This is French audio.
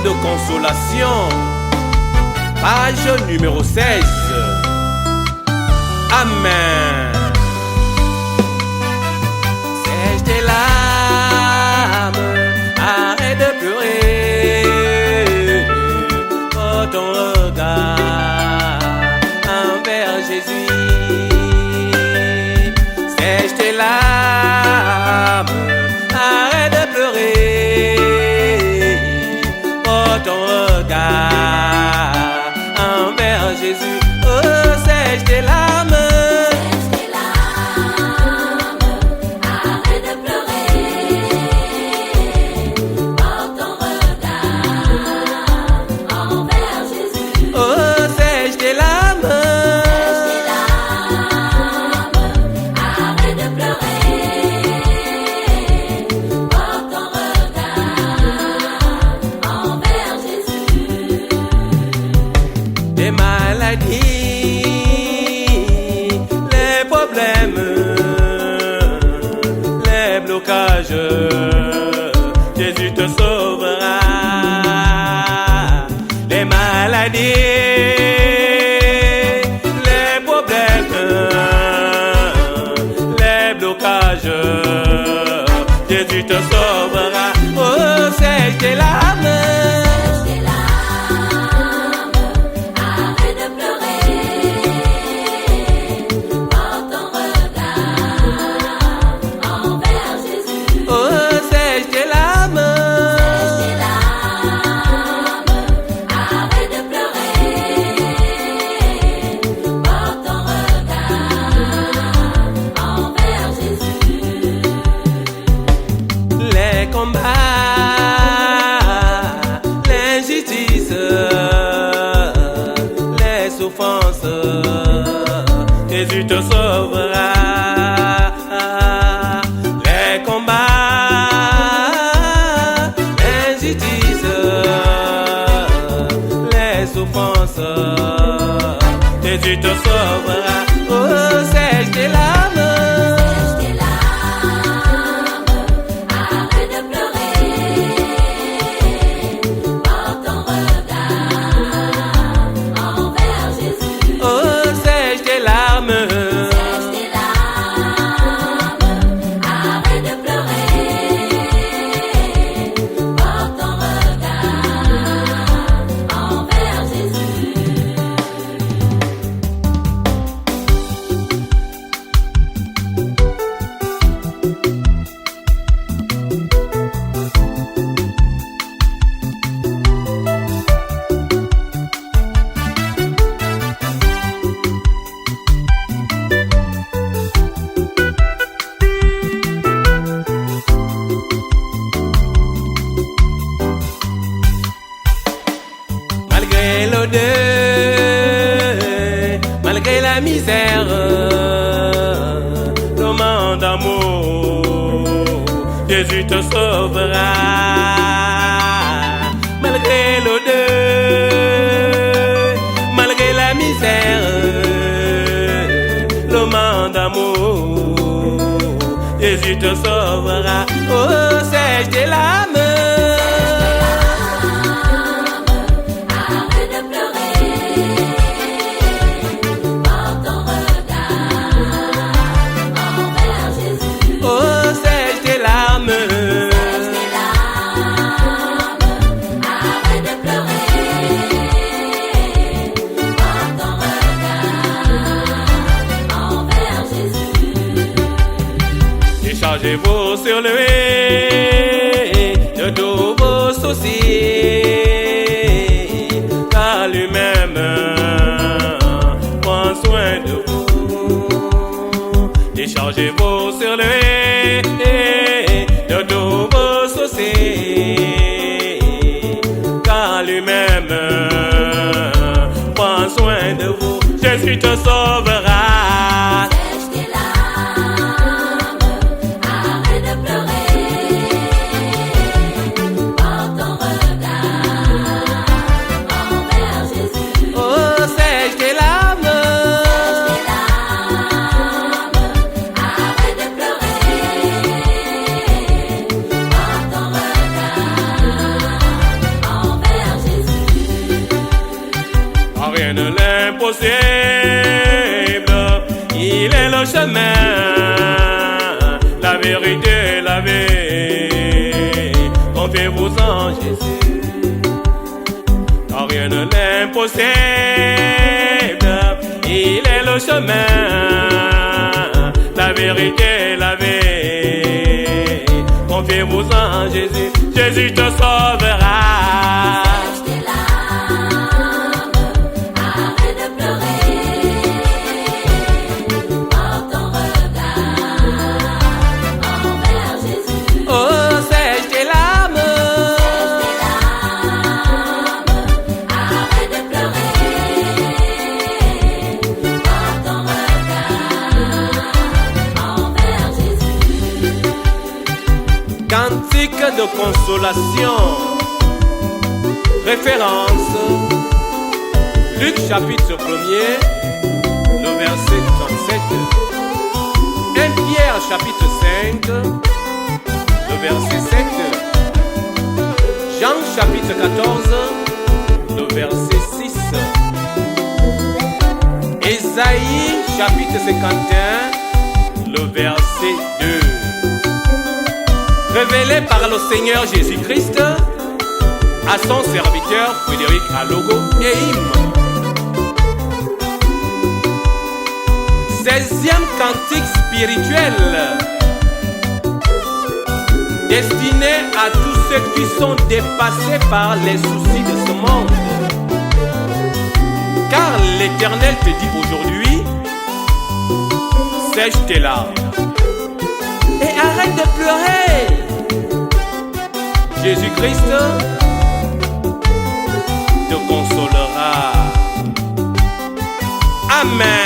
de consolation, page numéro 16. Amen. Sèche tes larmes, arrête de pleurer, oh ton regard envers Jésus. Sèche tes larmes, arrête de pleurer, oh ton regard envers Jésus. Oh, sèche tes larmes. Les maladies, les problèmes, les blocages, Jésus te sauvera. Les maladies, les problèmes, les blocages, Jésus te sauvera. Oh, sèche tes larmes. L'injustice, les souffrances, Jésus te sauvera. Les combats, l'injustice, les souffrances, Jésus te sauvera. Oh, sèche tes larmes. Malgré l'odeur, malgré la misère, le monde d'amour, Jésus te sauvera. Malgré l'odeur, malgré la misère, le monde d'amour, Jésus te sauvera. Oh, sèche tes larmes. Déchargez-vous sur lui de tous vos soucis, car lui-même prend soin de vous. Déchargez-vous sur lui de tous vos soucis, car lui-même prend soin de vous. Jésus te sauvera. chemin, la vérité, la vie. Confiez-vous en Jésus, car rien ne l'impossible. Il est le chemin, la vérité, la vie. Confiez-vous en Jésus, Jésus te sauvera. Sèche tes larmes, arrête de pleurer. Porte ton regard envers Jésus. Oh, sèche tes larmes. Sèche tes larmes, arrête de pleurer. Porte ton regard envers Jésus. Cantique de consolation. Référence Luc chapitre 1er, le verset 37. 1 Pierre chapitre 5, le verset 7. Jean chapitre 14, le verset 6. Ésaïe chapitre 51, le verset 2. Révélé par le Seigneur Jésus-Christ à son serviteur Frédéric Alogo et hymne. 16e cantique spirituel destiné à tous ceux qui sont dépassés par les soucis de ce monde. Car l'Éternel te dit aujourd'hui, sèche tes larmes et arrête de pleurer. Jésus-Christ te consolera. Amen.